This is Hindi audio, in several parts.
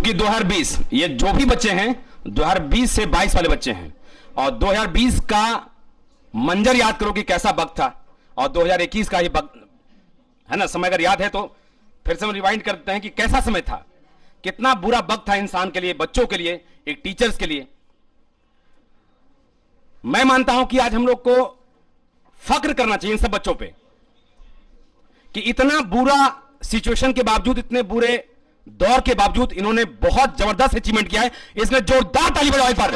क्योंकि 2020 ये जो भी बच्चे हैं 2020 से 22 वाले बच्चे हैं, और 2020 का मंजर याद करो कि कैसा वक्त था, और 2021 का ये वक्त है ना, समय अगर याद है तो फिर से हम रिवाइंड करते हैं कि कैसा समय था, कितना बुरा वक्त था इंसान के लिए, बच्चों के लिए, एक टीचर्स के लिए। मैं मानता हूं कि आज हम लोग को फक्र करना चाहिए इन सब बच्चों पे कि इतना बुरा सिचुएशन के बावजूद, इतने बुरे दौर के बावजूद इन्होंने बहुत जबरदस्त अचीवमेंट किया है। इसमें जोरदार ताली बजाओ पर।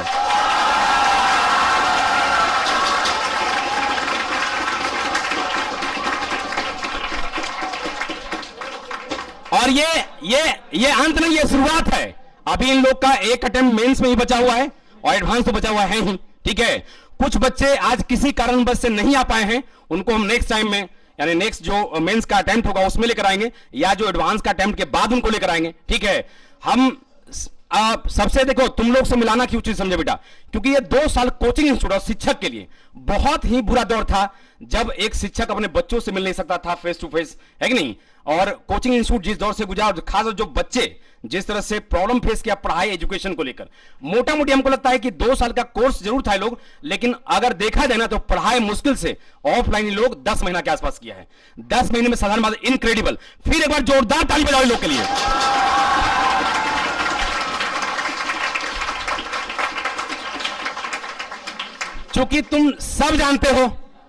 और ये अंत नहीं, ये शुरुआत है। अभी इन लोग का एक अटेम्प्ट मेंस में ही बचा हुआ है और एडवांस तो बचा हुआ है ही, ठीक है। कुछ बच्चे आज किसी कारणवश से नहीं आ पाए हैं, उनको हम नेक्स्ट टाइम में, यानी नेक्स्ट जो मेंस का अटेम्प्ट होगा उसमें लेकर आएंगे, या जो एडवांस का अटेम्प्ट के बाद उनको लेकर आएंगे, ठीक है। हम सबसे देखो, तुम लोग से मिलाना क्यों चीज समझे बेटा, क्योंकि ये 2 साल कोचिंग इंस्टीट्यूट और शिक्षक के लिए बहुत ही बुरा दौर था, जब एक शिक्षक अपने बच्चों से मिल नहीं सकता था फेस टू फेस, है कि नहीं। और कोचिंग इंस्टीट्यूट जिस दौर से गुजरा, खास जो बच्चे जिस तरह से प्रॉब्लम फेस किया पढ़ाई एजुकेशन को लेकर, मोटा मोटी हमको लगता है कि 2 साल का कोर्स जरूर था लोग, लेकिन अगर देखा जाए ना तो पढ़ाई मुश्किल से ऑफलाइन लोग 10 महीना के आसपास किया है। 10 महीने में साधारण बात, इनक्रेडिबल। फिर एक बार जोरदार ताली बजाओ लोग के लिए। क्योंकि तुम सब जानते हो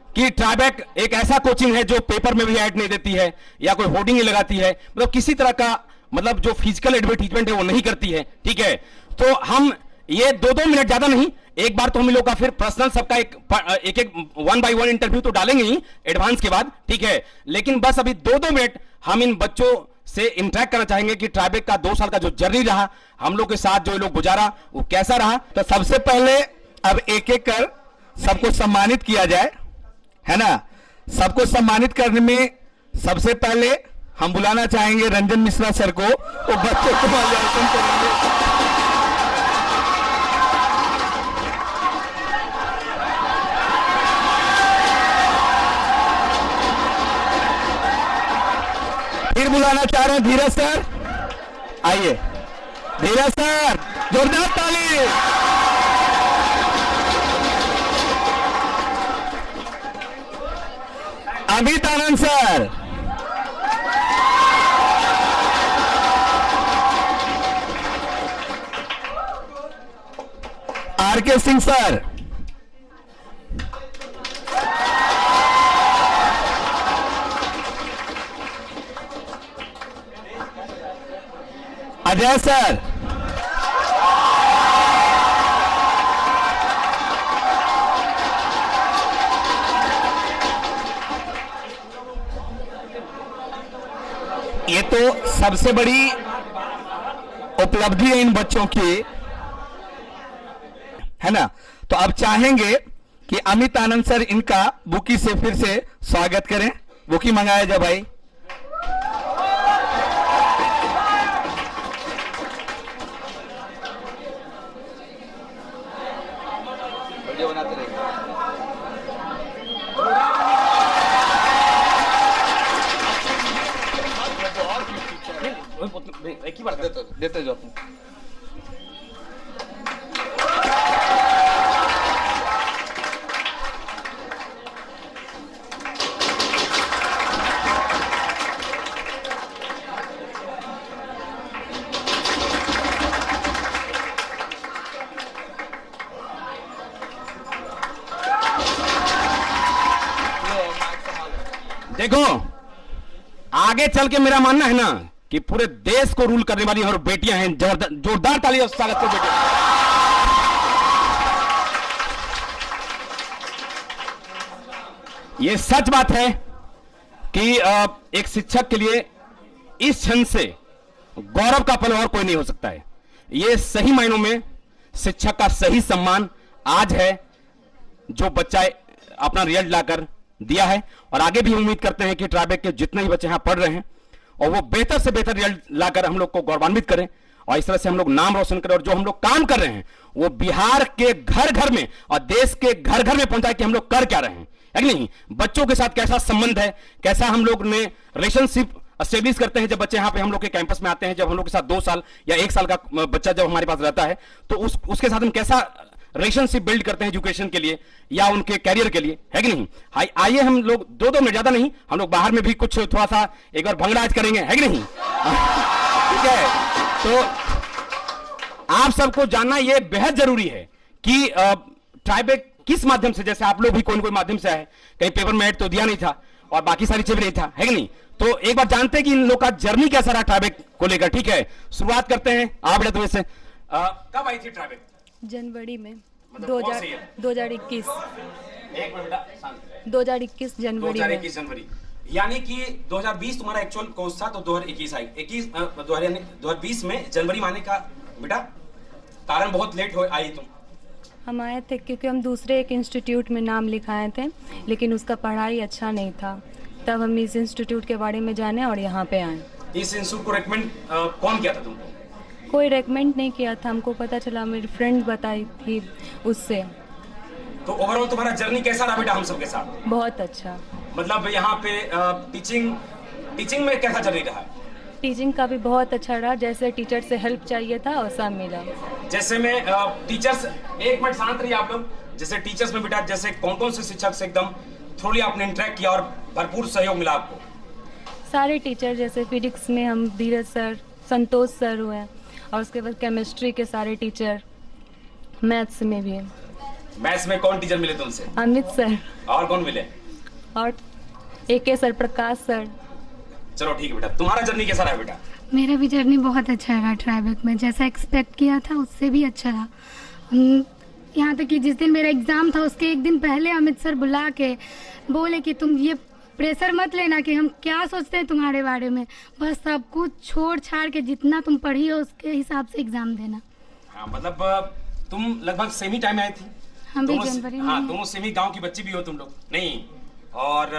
कि ट्राइबैक एक ऐसा कोचिंग है जो पेपर में भी ऐड नहीं देती है या कोई होर्डिंग नहीं लगाती है, मतलब किसी तरह का, मतलब जो फिजिकल एडवर्टीजमेंट है वो नहीं करती है, ठीक है। तो हम ये 2-2 मिनट ज्यादा नहीं, एक बार तो हम लोग का फिर पर्सनल सबका एक 1 बाय 1 इंटरव्यू तो डालेंगे ही एडवांस के बाद, ठीक है। लेकिन बस अभी 2-2 मिनट हम इन बच्चों से इंटरेक्ट करना चाहेंगे कि ट्राइबैक का 2 साल का जो जर्नी रहा, हम लोग के साथ जो लोग गुजारा वो कैसा रहा। तो सबसे पहले अब एक एक कर सबको सम्मानित किया जाए, है ना। सबको सम्मानित करने में सबसे पहले हम बुलाना चाहेंगे रंजन मिश्रा सर को, वो बच्चों को मार्गदर्शन करेंगे। फिर बुलाना चाह रहे हैं धीरज सर, आइए धीरज सर, जोरदार ताली। Amit Anand sir, RK. Singh sir, Ajay sir, ये तो सबसे बड़ी उपलब्धि है इन बच्चों की, है ना। तो अब चाहेंगे कि अमित आनंद सर इनका बुकी से फिर से स्वागत करें। बुकी मंगाया जाए भाई। एक ही बार देते जाओ। देखो आगे चल के मेरा मानना है ना कि पूरे देश को रूल करने वाली और बेटियां हैं। जोरदार ताली और स्वागत करो बेटे। ये सच बात है कि एक शिक्षक के लिए इस क्षण से गौरव का पल और कोई नहीं हो सकता है। ये सही मायनों में शिक्षक का सही सम्मान आज है, जो बच्चा अपना रिजल्ट लाकर दिया है। और आगे भी उम्मीद करते हैं कि ट्राइबैक के जितने ही बच्चे यहां पढ़ रहे हैं और वो बेहतर से बेहतर रिजल्ट लाकर हम लोग को गौरवान्वित करें, और इस तरह से हम लोग नाम रोशन करें, और जो हम लोग काम कर रहे हैं वो बिहार के घर घर में और देश के घर घर में पहुंचाए कि हम लोग कर क्या रहे हैं, है कि नहीं। बच्चों के साथ कैसा संबंध है, कैसा हम लोग ने रिलेशनशिप स्टेब्लिश करते हैं जब बच्चे यहाँ पे हम लोग के कैंपस में आते हैं, जब हम लोग के साथ 2 साल या 1 साल का बच्चा जब हमारे पास रहता है तो उसके साथ हम कैसा रिलेशनशिप बिल्ड करते हैं एजुकेशन के लिए या उनके कैरियर के लिए, है कि नहीं। आइए हम लोग 2 मिनट, ज्यादा नहीं, हम लोग बाहर में भी कुछ थोड़ा सा एक बार भंगड़ा आज करेंगे, है कि नहीं। ठीक है, तो आप सबको जानना यह बेहद जरूरी है कि ट्राइबेक किस माध्यम से, जैसे आप लोग भी कोई न कोई माध्यम से आए, कहीं पेपर में ऐड तो दिया नहीं था और बाकी सारी चीजें नहीं था, है कि नहीं। तो एक बार जानते हैं कि इन लोग का जर्नी कैसा रहा ट्राइबेक को लेकर। ठीक है, शुरुआत करते हैं आप बेटा तुम्हें से। कब आई थी ट्राइबेक? जनवरी में, मतलब 2021 एक मिनट बेटा, 2021 जनवरी में। 2021 जनवरी, यानी कि 2020 तुम्हारा एक्चुअल कोर्स था, तो 2021 आई, 2020 में जनवरी में आने का बेटा कारण बहुत लेट हो आई तुम। हम आए थे क्योंकि हम दूसरे एक इंस्टीट्यूट में नाम लिखाए थे, लेकिन उसका पढ़ाई अच्छा नहीं था, तब हम इस इंस्टीट्यूट के बारे में जाने और यहाँ पे आए। इस इंस्टीट्यूट को रेकमेंड कौन किया था तुमको? कोई रेकमेंड नहीं किया था, हमको पता चला, मेरी फ्रेंड बताई थी उससे। तो ओवरऑल तुम्हारा जर्नी कैसा रहा बेटा हम सबके साथ? बहुत अच्छा। मतलब यहाँ पे टीचिंग में कैसा जर्नी रहा? टीचिंग का भी बहुत अच्छा रहा, जैसे टीचर से हेल्प चाहिए था वैसा मिला। जैसे में टीचर्स, एक मिनट शांत रहिए आप लोग, जैसे टीचर्स में बेटा जैसे कौन से शिक्षक से एकदम थोड़ी आपने इंटरेक्ट किया और भरपूर सहयोग मिला आपको? सारे टीचर, जैसे फिजिक्स में हम धीरज सर, संतोष सर हुए, और उसके बाद केमिस्ट्री के सारे टीचर, मैथ्स में भी। मैथ्स में कौन टीचर मिले तुमसे? अमित सर। और कौन मिले? और AK सर, प्रकाश सर। चलो ठीक है बेटा, तुम्हारा जर्नी कैसा रहा बेटा? मेरा भी जर्नी बहुत अच्छा रहा ट्राइबेक में, जैसा एक्सपेक्ट किया था उससे भी अच्छा रहा। यहाँ तक कि जिस दिन मेरा एग्ज़ाम था उसके एक दिन पहले अमित सर बुला के बोले कि तुम ये प्रेशर मत लेना कि हम क्या सोचते हैं तुम्हारे बारे में, बस सब कुछ छोड़ छाड़ के जितना तुम पढ़ी हो उसके हिसाब से एग्ज़ाम देना। हाँ, मतलब तुम लगभग सेमी टाइम आई थी? हम भी जनवरी में। हाँ, दोनों सेमी गांव की बच्ची भी हो तुम लोग, नहीं? और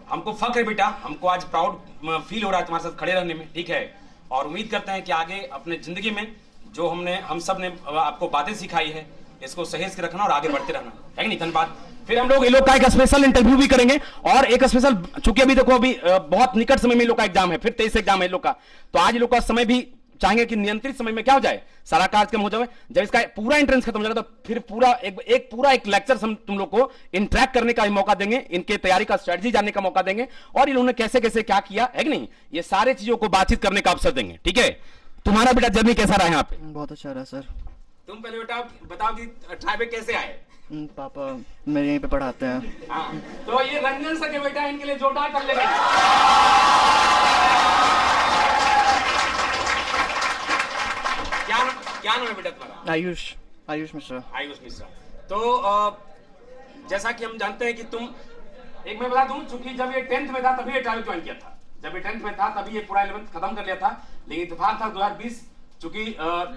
हमको फख्र है बेटा, हमको आज प्राउड फील हो रहा है तुम्हारे साथ खड़े रहने में, ठीक है। और उम्मीद करते हैं कि आगे अपने जिंदगी में जो हम सब ने आपको बातें सिखाई है, इसको सहेज के रखना और आगे बढ़ते रहना, है कि नहीं। धन्यवाद। फिर हम लोग इन लोग का एक स्पेशल इंटरव्यू भी करेंगे, और एक स्पेशल, चूंकि अभी देखो अभी बहुत निकट समय में इन लोग का एग्जाम है, फिर 23 एग्जाम है इन लोग का, तो आज इन लोग का समय भी चाहेंगे कि नियंत्रित समय में क्या हो जाए, सारा कार्यक्रम हो जाए। जब इसका पूरा एंट्रेंस खत्म हो जाएगा तो फिर पूरा एक लेक्चर हम तुम लोग को इंटरेक्ट करने का मौका देंगे, इनके तैयारी का स्ट्रेटजी जानने का मौका देंगे, और इन्होंने कैसे कैसे क्या किया, है कि नहीं, ये सारे चीजों को बातचीत करने का अवसर देंगे, ठीक है। तुम्हारा बेटा जर्नी कैसा रहा यहाँ पे? बहुत अच्छा रहा सर। तुम पहले बेटा बताओ कि ट्राइबेक कैसे आए? पापा मेरे यहीं पे पढ़ाते हैं। हाँ, तो ये रंजन सर के बेटा, इनके लिए जोरदार कर लेगा। क्या नाम है बेटा तुम्हारा? आयुष मिश्रा। आयुष मिश्रा। तो जैसा कि हम जानते हैं कि तुम, एक मैं बता दूं, चूंकि जब ये 10th में था तभी ये ट्राइबेक ज्वाइन किया था, जब ये 10th में था तभी ये पूरा 11th खत्म कर लिया था, लेकिन इत्तेफाक था 2020 चूंकि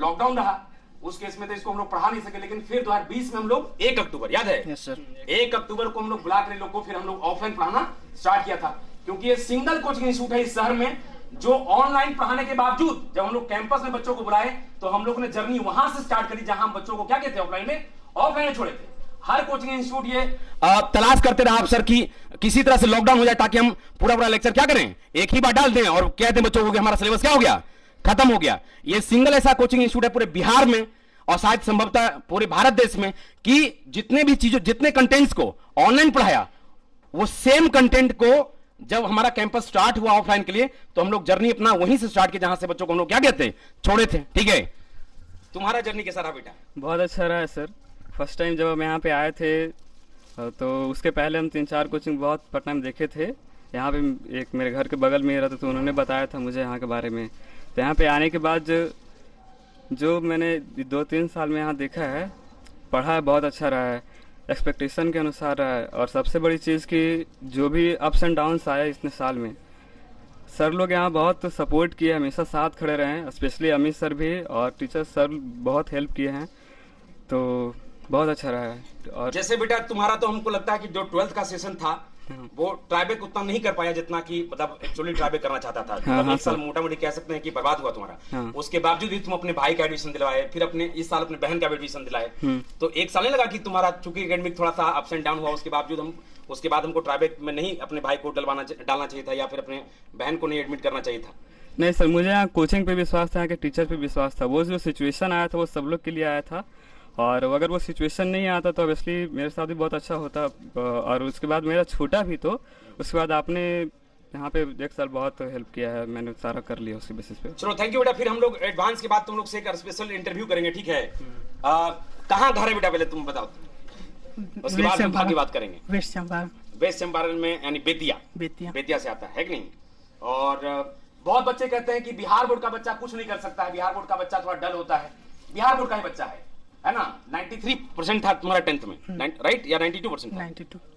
लॉकडाउन रहा, उस केस में तो इसको हम लोग पढ़ा नहीं सके, लेकिन फिर 2020 में हम लोग 1 अक्टूबर, याद है? Yes sir. 1 अक्टूबर को हम लोग बुला कर लोग को फिर हम लोग ऑफलाइन पढ़ाना स्टार्ट किया था, क्योंकि ये सिंगल कोचिंग इंस्टीट्यूट है इस शहर में जो ऑनलाइन पढ़ाने के बावजूद, जब हम लोग कैंपस में बच्चों को बुलाए तो हम लोगों ने जर्नी वहां से स्टार्ट करी जहां हम बच्चों को क्या कहते हैं, ऑफलाइन में छोड़े थे। हर कोचिंग इंस्टीट्यूट ये तलाश करते रहा अफसर की किसी तरह से लॉकडाउन हो जाए ताकि हम पूरा लेक्चर क्या करें, एक ही बार डाल दें और कहते हैं बच्चों को कि हमारा सिलेबस क्या हो गया, खत्म हो गया। ये सिंगल ऐसा कोचिंग इंस्टीट्यूट है पूरे बिहार में और शायद संभवतः पूरे भारत देश में कि जितने कंटेंट्स को ऑनलाइन पढ़ाया, वो सेम कंटेंट को जब हमारा कैंपस स्टार्ट हुआ ऑफलाइन के लिए तो हम लोग जर्नी अपना वहीं से स्टार्ट किया जहां से बच्चों को हम लोग क्या कहते हैं, छोड़े थे, ठीक है। तुम्हारा जर्नी कैसा रहा बेटा? बहुत अच्छा रहा है सर। फर्स्ट टाइम जब हम यहाँ पे आए थे तो उसके पहले हम 3-4 कोचिंग बहुत पटना में देखे थे, यहाँ पे एक मेरे घर के बगल में ही रहता तो उन्होंने बताया था मुझे यहाँ के बारे में। तो यहाँ पे आने के बाद जो मैंने 2-3 साल में यहाँ देखा है, पढ़ा है, बहुत अच्छा रहा है, एक्सपेक्टेशन के अनुसार रहा है। और सबसे बड़ी चीज़ कि जो भी अप्स एंड डाउन्स आया इतने साल में, सर लोग यहाँ बहुत सपोर्ट किए, हमेशा साथ खड़े रहे हैं, स्पेशली अमित सर भी और टीचर सर बहुत हेल्प किए हैं, तो बहुत अच्छा रहा है। और जैसे बेटा तुम्हारा तो हमको लगता है कि जो 12th का सेशन था वो ट्राइबेक उतना नहीं कर पाया जितना कि मतलब एक्चुअली ट्राइबेक करना चाहता था। हाँ, मतलब हाँ, एक साल सर। मोटा मोटी कह सकते हैं कि बर्बाद हुआ तुम्हारा। हाँ। उसके बावजूद भी तुम अपने भाई का एडमिशन दिलवाए, फिर अपने इस साल अपने बहन का एडमिशन दिलाए। तो एक साल नहीं लगा कि तुम्हारा चूंकि एकेडमिक थोड़ा सा अप्स एंड डाउन हुआ, उसके बाद हमको ट्राइबेक में नहीं अपने भाई को डालना चाहिए था, या फिर अपने बहन को नहीं एडमिट करना चाहिए था? नहीं सर, मुझे यहाँ कोचिंग पे विश्वास था, यहाँ के टीचर पे विश्वास था। वो जो सिचुएशन आया था वो सब लोग के लिए आया था, और अगर वो सिचुएशन नहीं आता तो ऑब्वियसली मेरे साथ भी बहुत अच्छा होता। और उसके बाद मेरा छूटा भी, तो उसके बाद आपने यहाँ पे एक साल बहुत हेल्प किया है, मैंने सारा कर लिया उसके बेसिस पे। चलो थैंक यू बेटा। फिर हम लोग एडवांस के बाद तुम लोग से एक स्पेशल इंटरव्यू करेंगे, ठीक है? कहाँ घर है बेटा, पहले तुम बताओ, उसके बाद हम आगे बात करेंगे। वेस्ट चंपारण। वेस्ट चंपारण में, यानी बेतिया से आता है कि नहीं? और बहुत बच्चे कहते हैं कि बिहार बोर्ड का बच्चा कुछ नहीं कर सकता है, बिहार बोर्ड का बच्चा थोड़ा डल होता है। बिहार बोर्ड का ही बच्चा है ना? 93% था तुम्हारा 10th में, राइट? या 92% था?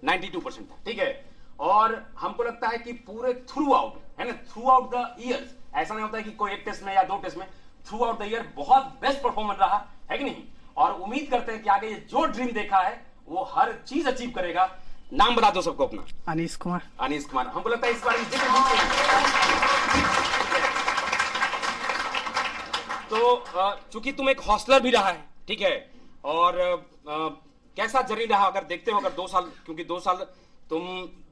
92% था, ठीक है। और हमको लगता है कि पूरे थ्रू आउट, है ना, थ्रू आउट द ईयर्स, ऐसा नहीं होता है कि कोई एक टेस्ट में या 2 टेस्ट में, थ्रू आउट द ईयर बहुत बेस्ट परफॉर्मर रहा है कि नहीं? और उम्मीद करते हैं कि आगे ये जो ड्रीम देखा है वो हर चीज अचीव करेगा। नाम बता दो सबको अपना। अनीश कुमार। अनीश कुमार। हमको लगता है इस बार जिक्र नहीं करेंगे। तो चूंकि तुम एक हॉस्टलर भी रहा है, ठीक है, और कैसा जर्नी रहा अगर देखते हो, अगर 2 साल, क्योंकि 2 साल तुम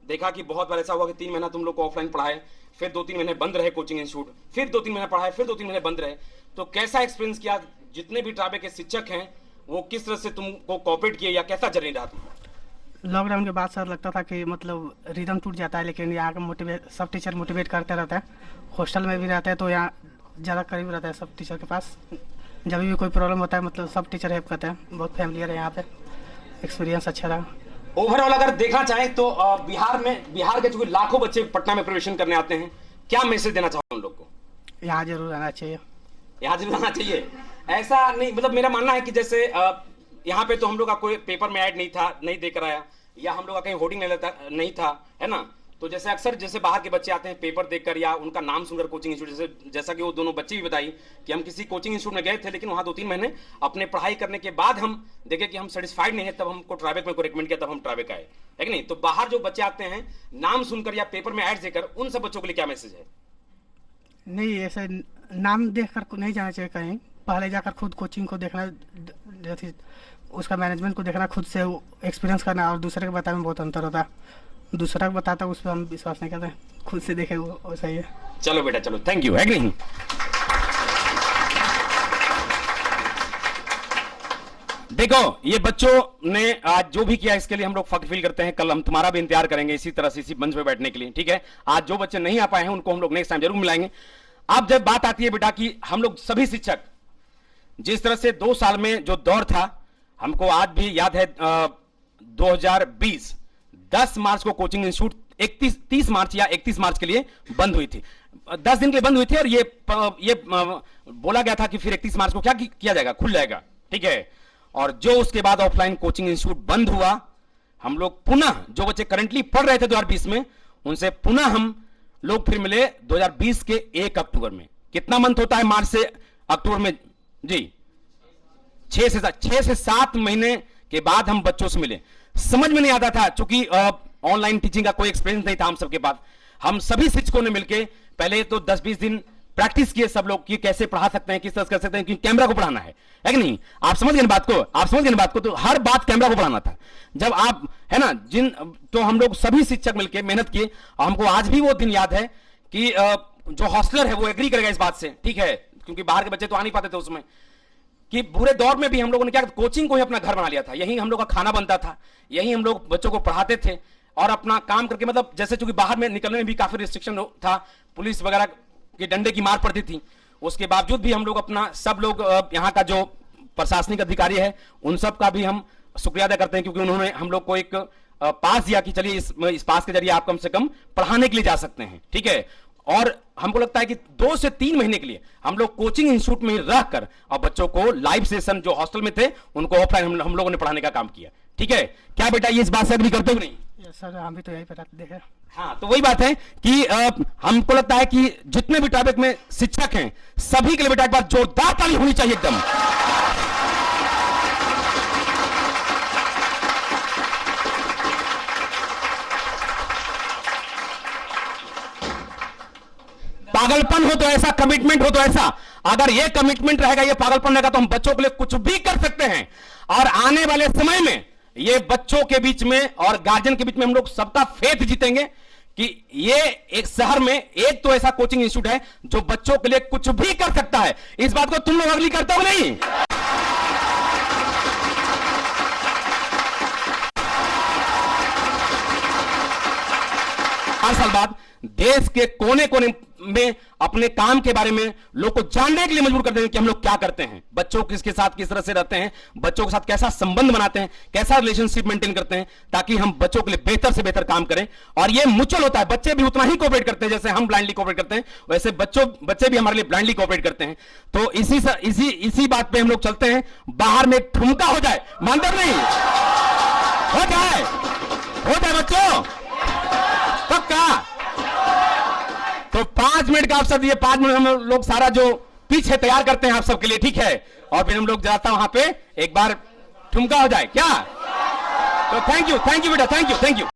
देखा कि बहुत बार ऐसा हुआ कि 3 महीना तुम लोग को ऑफलाइन पढ़ाए, फिर 2-3 महीने बंद रहे कोचिंग इंस्टीट्यूट, फिर 2-3 महीने पढ़ाए, फिर 2-3 महीने बंद रहे, तो कैसा एक्सपीरियंस किया? जितने भी ट्राइबेक के शिक्षक हैं वो किस तरह से तुमको कोऑपरेट किए, या कैसा जर्नी रहा तुम्हारा? लॉकडाउन के बाद सर लगता था कि मतलब रिदम टूट जाता है, लेकिन यहाँ का सब टीचर मोटिवेट करते रहते हैं। हॉस्टल में भी रहते हैं तो यहाँ ज़्यादा करीब रहता है सब टीचर के पास। जब भी कोई प्रॉब्लम होता है मतलब सब टीचर हेल्प करते हैं। बहुत फैमिलियर है यहाँ पे, एक्सपीरियंस अच्छा रहा। ओवरऑल अगर देखना चाहें तो बिहार के चूंकि लाखों बच्चे पटना में प्रवेशन करने आते हैं, क्या मैसेज देना चाहो उन लोग को? यहाँ जरूर आना चाहिए। यहाँ जरूर आना चाहिए, ऐसा नहीं, मतलब मेरा मानना है कि जैसे यहाँ पे तो हम लोग का कोई पेपर में ऐड नहीं था, नहीं देकर आया, या हम लोग का कहीं होर्डिंग नहीं था, है ना? तो जैसे अक्सर जैसे बाहर के बच्चे आते हैं पेपर देखकर या उनका नाम सुनकर कोचिंग इंस्टीट्यूट, जैसा कि वो दोनों बच्चे भी बताई कि हम किसी कोचिंग इंस्टीट्यूट में गए थे, लेकिन वहाँ 2-3 महीने अपने पढ़ाई करने के बाद हम देखे कि हम सेटिस्फाइड नहीं है, तब हमको ट्राइबेक में को रिकमेंड किया, तब हम ट्राइबेक आए, है कि नहीं? तो बाहर जो बच्चे आते हैं नाम सुनकर या पेपर में ऐड देकर, उन सब बच्चों के लिए क्या मैसेज है? नहीं, ऐसे नाम देख कर नहीं जाना चाहिए कहीं, पहले जाकर खुद कोचिंग को देखना, जैसे उसका मैनेजमेंट को देखना, खुद से एक्सपीरियंस करना, और दूसरे के बताने में बहुत अंतर होता है। दूसरा को बताता उस पर हम विश्वास नहीं करते, खुद से देखे वो सही है। चलो बेटा चलो, थैंक यू, है कि नहीं? देखो ये बच्चों ने आज जो भी किया इसके लिए हम लोग फख्र फील करते हैं। कल हम तुम्हारा भी इंतजार करेंगे इसी तरह से, इसी मंच पे बैठने के लिए, ठीक है? आज जो बच्चे नहीं आ पाए हैं उनको हम लोग नेक्स्ट टाइम जरूर मिलाएंगे। अब जब बात आती है बेटा कि हम लोग सभी शिक्षक जिस तरह से 2 साल में जो दौर था, हमको आज भी याद है 2020 10 मार्च को कोचिंग इंस्टीट्यूट 30 मार्च या 31 मार्च के लिए बंद हुई थी, 10 दिन के लिए बंद हुई थी, और ये बोला गया था कि फिर 31 मार्च को क्या किया जाएगा, खुल जाएगा, ठीक है? और जो उसके बाद ऑफलाइन कोचिंग इंस्टीट्यूट बंद हुआ, हम लोग पुनः जो बच्चे करंटली पढ़ रहे थे 2020 में, उनसे पुनः हम लोग फिर मिले 2020 के 1 अक्टूबर में। कितना मंथ होता है मार्च से अक्टूबर में जी? 6 से 7 महीने के बाद हम बच्चों से मिले। समझ में नहीं आता था, चूंकि ऑनलाइन टीचिंग का कोई एक्सपीरियंस नहीं था हम सबके पास। हम सभी शिक्षकों ने मिलकर पहले तो 10-20 दिन प्रैक्टिस किए सब लोग कि कैसे पढ़ा सकते हैं, किस तरह कर सकते हैं, क्योंकि कैमरा को पढ़ाना है कि नहीं? आप समझ गए बात को? तो हर बात कैमरा को पढ़ाना था। जब आप, है ना, तो हम लोग सभी शिक्षक मिलकर मेहनत किए। हमको आज भी वो दिन याद है कि जो हॉस्टलर है वो एग्री करेगा इस बात से, ठीक है? क्योंकि बाहर के बच्चे तो आ नहीं पाते थे उसमें, कि बुरे दौर में भी हम लोगों ने क्या, कोचिंग को ही अपना घर बना लिया था। यही हम लोग का खाना बनता था, यही हम लोग बच्चों को पढ़ाते थे, और अपना काम करके, मतलब जैसे चूंकि बाहर में निकलने में भी काफी रिस्ट्रिक्शन था, पुलिस वगैरह के डंडे की मार पड़ती थी, उसके बावजूद भी हम लोग अपना, सब लोग यहाँ का जो प्रशासनिक अधिकारी है उन सब का भी हम शुक्रिया अदा करते हैं, क्योंकि उन्होंने हम लोग को एक पास दिया कि चलिए इस पास के जरिए आप कम से कम पढ़ाने के लिए जा सकते हैं, ठीक है? और हमको लगता है कि 2 से 3 महीने के लिए हम लोग कोचिंग इंस्टीट्यूट में रहकर और बच्चों को लाइव सेशन जो हॉस्टल में थे उनको ऑफलाइन हम लोगों ने पढ़ाने का काम किया, ठीक है? क्या बेटा ये इस बात से एग्री करते हो नहीं? सर हम भी तो यही पढ़ाते देखे। हाँ, तो वही बात है कि हमको लगता है कि जितने भी ट्राइबेक में शिक्षक हैं सभी के लिए बेटा एक बार जोरदार ताली होनी चाहिए एकदम। पागलपन हो तो ऐसा, कमिटमेंट हो तो ऐसा। अगर ये कमिटमेंट रहेगा, ये पागलपन रहेगा, तो हम बच्चों के लिए कुछ भी कर सकते हैं। और आने वाले समय में ये बच्चों के बीच में और गार्जियन के बीच में हम लोग सबका फेथ जीतेंगे कि ये एक शहर में एक तो ऐसा कोचिंग इंस्टीट्यूट है जो बच्चों के लिए कुछ भी कर सकता है। इस बात को तुम लोग अग्री करते हो नहीं? हर साल बाद देश के कोने कोने में अपने काम के बारे में लोग को जानने के लिए मजबूर कर देंगे कि हम लोग क्या करते हैं, बच्चों किसके साथ किस तरह से रहते हैं, बच्चों के साथ कैसा संबंध बनाते हैं, कैसा रिलेशनशिप मेंटेन करते हैं, ताकि हम बच्चों के लिए बेहतर से बेहतर काम करें। और ये म्यूचुअल होता है, बच्चे भी उतना ही कोऑपरेट करते हैं जैसे हम ब्लाइंडली कोऑपरेट करते हैं, वैसे बच्चे भी हमारे लिए ब्लाइंडली कोऑपरेट करते हैं। तो इसी बात पे हम लोग चलते हैं। बाहर में ठुमका हो जाए, मानते नहीं? हो जाए बच्चों, पक्का। तो 5 मिनट का अवसर दिए, 5 मिनट हम लोग सारा जो पीछे तैयार करते हैं आप सबके लिए, ठीक है? और फिर हम लोग जाता वहां पे एक बार ठुमका हो जाए क्या? तो थैंक यू बेटा, थैंक यू।